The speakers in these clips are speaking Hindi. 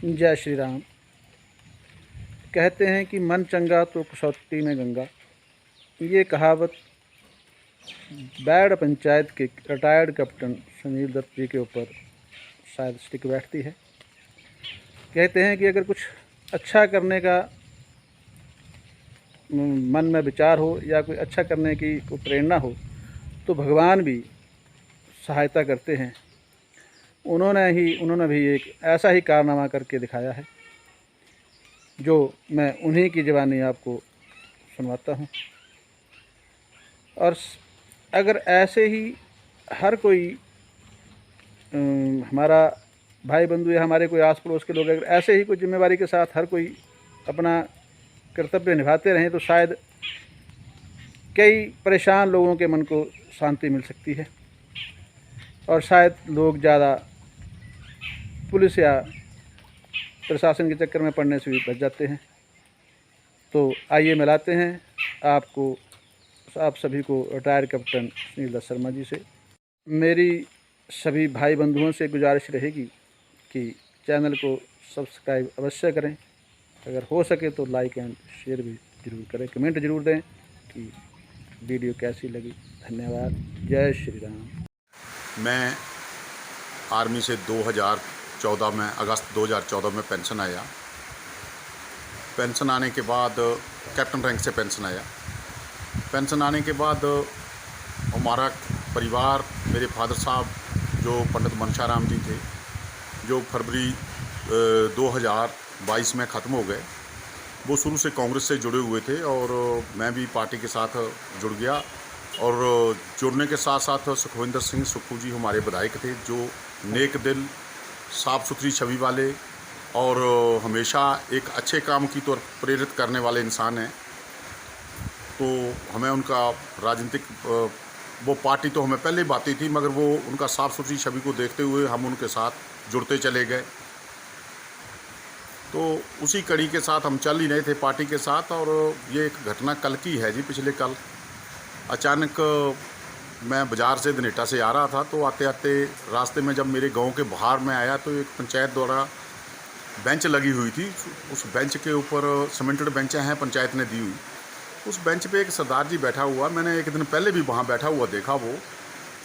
जय श्री राम। कहते हैं कि मन चंगा तो कसौटी में गंगा। ये कहावत बैड पंचायत के रिटायर्ड कैप्टन सुनील दत्त जी के ऊपर शायद स्टिक बैठती है। कहते हैं कि अगर कुछ अच्छा करने का मन में विचार हो या कोई अच्छा करने की कोई प्रेरणा हो तो भगवान भी सहायता करते हैं। उन्होंने भी एक ऐसा ही कारनामा करके दिखाया है जो मैं उन्हीं की ज़बानी आपको सुनवाता हूँ। और अगर ऐसे ही हर कोई हमारा भाई बंधु या हमारे कोई आस पड़ोस के लोग अगर ऐसे ही कोई जिम्मेवारी के साथ हर कोई अपना कर्तव्य निभाते रहें तो शायद कई परेशान लोगों के मन को शांति मिल सकती है और शायद लोग ज़्यादा पुलिस या प्रशासन के चक्कर में पड़ने से भी बच जाते हैं। तो आइए मिलाते हैं आप सभी को रिटायर्ड कैप्टन सुनील दत्त शर्मा जी से। मेरी सभी भाई बंधुओं से गुजारिश रहेगी कि चैनल को सब्सक्राइब अवश्य करें, अगर हो सके तो लाइक एंड शेयर भी ज़रूर करें, कमेंट ज़रूर दें कि वीडियो कैसी लगी। धन्यवाद। जय श्री राम। मैं आर्मी से 2014 में अगस्त 2014 में पेंशन आया। पेंशन आने के बाद कैप्टन रैंक से पेंशन आया। पेंशन आने के बाद हमारा परिवार, मेरे फादर साहब जो पंडित मनशाराम जी थे, जो फरवरी 2022 में ख़त्म हो गए, वो शुरू से कांग्रेस से जुड़े हुए थे और मैं भी पार्टी के साथ जुड़ गया। और जुड़ने के साथ साथ सुखविंदर सिंह सुक्खू जी हमारे विधायक थे, जो नेक दिल, साफ़ सुथरी छवि वाले और हमेशा एक अच्छे काम की तरफ प्रेरित करने वाले इंसान हैं। तो हमें उनका राजनीतिक वो पार्टी तो हमें पहले ही बाती थी, मगर वो उनका साफ़ सुथरी छवि को देखते हुए हम उनके साथ जुड़ते चले गए। तो उसी कड़ी के साथ हम चल ही रहे थे पार्टी के साथ। और ये एक घटना कल की है जी। पिछले कल अचानक मैं बाज़ार से धनेटा से आ रहा था, तो आते आते रास्ते में जब मेरे गांव के बाहर में आया तो एक पंचायत द्वारा बेंच लगी हुई थी। उस बेंच के ऊपर सीमेंटेड बेंचें हैं, पंचायत ने दी हुई। उस बेंच पे एक सरदार जी बैठा हुआ, मैंने एक दिन पहले भी वहाँ बैठा हुआ देखा वो।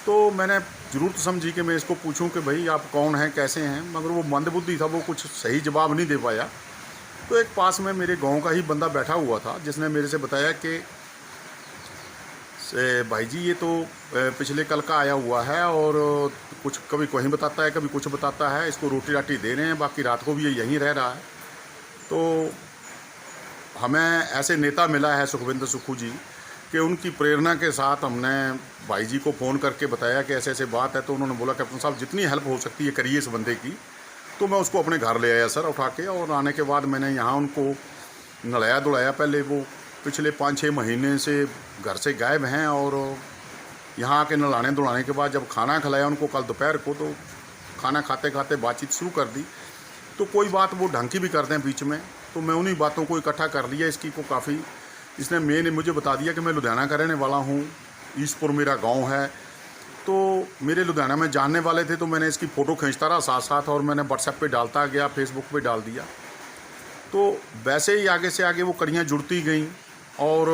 तो मैंने ज़रूरत समझी कि मैं इसको पूछूं कि भाई आप कौन हैं, कैसे हैं, मगर वो मंदबुद्धि था, वो कुछ सही जवाब नहीं दे पाया। तो एक पास में मेरे गांव का ही बंदा बैठा हुआ था, जिसने मेरे से बताया कि भाई जी ये तो पिछले कल का आया हुआ है और कुछ कभी कहीं बताता है, कभी कुछ बताता है, इसको रोटी राटी दे रहे हैं, बाकी रात को भी ये यहीं रह रहा है। तो हमें ऐसे नेता मिला है सुखविंदर सुक्खू जी कि उनकी प्रेरणा के साथ हमने भाई जी को फ़ोन करके बताया कि ऐसे ऐसे बात है। तो उन्होंने बोला कैप्टन साहब जितनी हेल्प हो सकती है करिए इस बंदे की। तो मैं उसको अपने घर ले आया सर उठा के, और आने के बाद मैंने यहाँ उनको नहलाया धुलाया। पहले वो पिछले 5-6 महीने से घर से गायब हैं, और यहाँ आके नहलाने धुलाने के बाद जब खाना खिलाया उनको कल दोपहर को, तो खाना खाते खाते बातचीत शुरू कर दी। तो कोई बात वो ढंग की भी करते हैं बीच में, तो मैं उन्हीं बातों को इकट्ठा कर लिया इसकी को काफ़ी। इसने मैंने मुझे बता दिया कि मैं लुधियाना का रहने वाला हूँ, ईसपुर मेरा गांव है। तो मेरे लुधियाना में जानने वाले थे, तो मैंने इसकी फ़ोटो खींचता रहा साथ साथ, और मैंने व्हाट्सएप पे डालता गया, फेसबुक पे डाल दिया। तो वैसे ही आगे से आगे वो कड़ियाँ जुड़ती गईं। और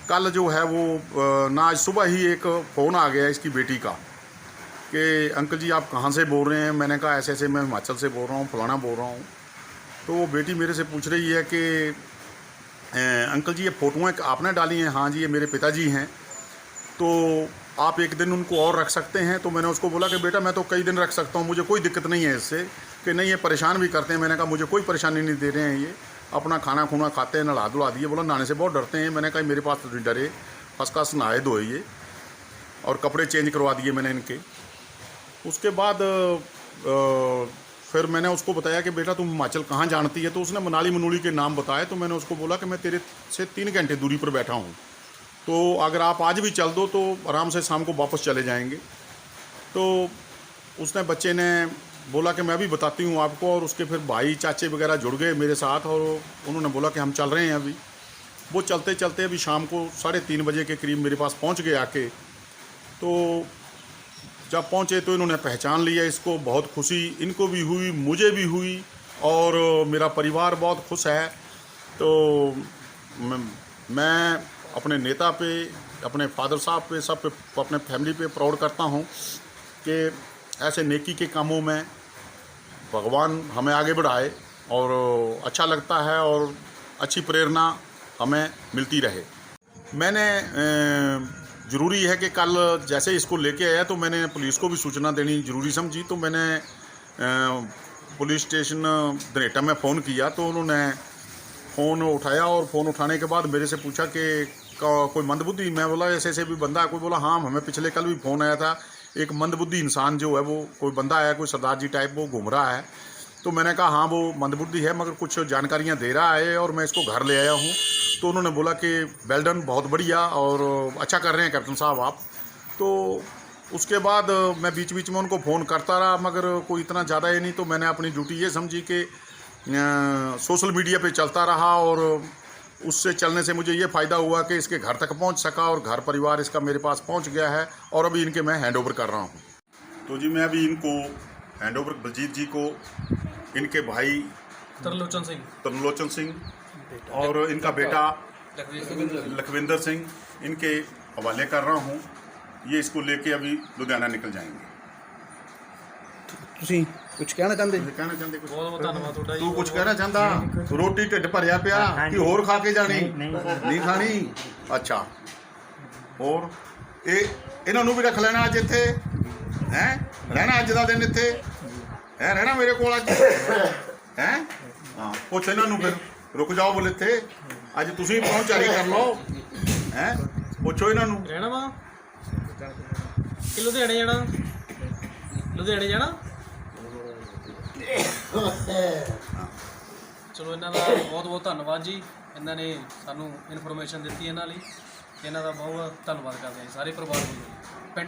कल जो है वो ना आज सुबह ही एक फ़ोन आ गया इसकी बेटी का कि अंकल जी आप कहाँ से बोल रहे हैं। मैंने कहा ऐसे ऐसे मैं हिमाचल से बोल रहा हूँ, फलाना बोल रहा हूँ। तो वो बेटी मेरे से पूछ रही है कि अंकल जी ये फ़ोटोएँ आपने डाली हैं। हाँ जी ये मेरे पिताजी हैं, तो आप एक दिन उनको और रख सकते हैं। तो मैंने उसको बोला कि बेटा मैं तो कई दिन रख सकता हूँ, मुझे कोई दिक्कत नहीं है इससे। कि नहीं ये परेशान भी करते हैं। मैंने कहा मुझे कोई परेशानी नहीं दे रहे हैं, ये अपना खाना खुना खाते हैं, नहा धुला दिए। बोला नहाने से बहुत डरते हैं। मैंने कहा मेरे पास तो नहीं डरे, फर्स्ट क्लास नहाए धोए ये, और कपड़े चेंज करवा दिए मैंने इनके। उसके बाद फिर मैंने उसको बताया कि बेटा तुम हिमाचल कहाँ जानती है। तो उसने मनाली मनूली के नाम बताए। तो मैंने उसको बोला कि मैं तेरे से 3 घंटे दूरी पर बैठा हूँ, तो अगर आप आज भी चल दो तो आराम से शाम को वापस चले जाएंगे। तो उसने बच्चे ने बोला कि मैं भी बताती हूँ आपको। और उसके फिर भाई चाचे वगैरह जुड़ गए मेरे साथ, और उन्होंने बोला कि हम चल रहे हैं अभी। वो चलते चलते अभी शाम को 3:30 बजे के करीब मेरे पास पहुँच गए आके। तो जब पहुँचे तो इन्होंने पहचान लिया इसको। बहुत खुशी इनको भी हुई, मुझे भी हुई, और मेरा परिवार बहुत खुश है। तो मैं अपने नेता पे, अपने फादर साहब पे, सब पे, अपने फैमिली पे प्राउड करता हूँ कि ऐसे नेकी के कामों में भगवान हमें आगे बढ़ाए, और अच्छा लगता है और अच्छी प्रेरणा हमें मिलती रहे। मैंने ज़रूरी है कि कल जैसे इसको लेके आया तो मैंने पुलिस को भी सूचना देनी ज़रूरी समझी। तो मैंने पुलिस स्टेशन धनेटा में फ़ोन किया, तो उन्होंने फ़ोन उठाया, और फ़ोन उठाने के बाद मेरे से पूछा कि कोई मंदबुद्धि। मैं बोला ऐसे ऐसे भी बंदा है कोई। बोला हाँ, हमें पिछले कल भी फ़ोन आया था, एक मंदबुद्धि इंसान जो है वो कोई बंदा है, कोई सरदार जी टाइप, वो घूम रहा है। तो मैंने कहा हाँ वो मंदबुद्धि है, मगर कुछ जानकारियाँ दे रहा है और मैं इसको घर ले आया हूँ। तो उन्होंने बोला कि वेल डन, बहुत बढ़िया और अच्छा कर रहे हैं कैप्टन साहब आप। तो उसके बाद मैं बीच बीच में उनको फ़ोन करता रहा, मगर कोई इतना ज़्यादा ही नहीं। तो मैंने अपनी ड्यूटी ये समझी कि सोशल मीडिया पे चलता रहा, और उससे चलने से मुझे ये फ़ायदा हुआ कि इसके घर तक पहुंच सका, और घर परिवार इसका मेरे पास पहुंच गया है, और अभी इनके मैं हैंड ओवर कर रहा हूं। तो जी मैं अभी इनको हैंड ओवर बलजीत जी को, इनके भाई तरलोचन सिंह और इनका बेटा लखविंदर सिंह, इनके हवाले कर रहा हूँ। ये इसको लेके अभी लुधियाना निकल जाएंगे। ਤੁਸੀਂ ਕੁਝ ਕਹਿਣਾ ਚਾਹੁੰਦੇ? कहना चाहते कुछ? बहुत बहुत धन्यवाद ਤੁਹਾਡਾ ਜੀ। तू कुछ कहना चाहता? रोटी ढिड भरिया पिया कि होर खा के जानी? नहीं खानी? अच्छा। और इन्हों भी रख लेना अज इत्थे हैं, रहना अज का दिन इत्थे है, रहना मेरे को अज हैं। हाँ पुछ इन्हों फिर, रुक जाओ बोले इत्थे अज तुसीं पहुंचारी कर लो हैं, पुछो इन्हों। ਰਹਿਣਾ ਵਾ ਕਿ ਲੁਧਿਆਣੇ ਜਾਣਾ? ਲੁਧਿਆਣੇ ਜਾਣਾ? ਚਲੋ ਇਹਨਾਂ ਦਾ ਬਹੁਤ ਬਹੁਤ ਧੰਨਵਾਦ ਜੀ। ਇਹਨਾਂ ਨੇ ਸਾਨੂੰ ਇਨਫੋਰਮੇਸ਼ਨ ਦਿੱਤੀ ਇਹਨਾਂ ਲਈ, ਇਹਨਾਂ ਦਾ ਬਹੁਤ ਧੰਨਵਾਦ ਕਰਦੇ ਹਾਂ ਸਾਰੇ ਪਰਿਵਾਰ ਵੱਲੋਂ।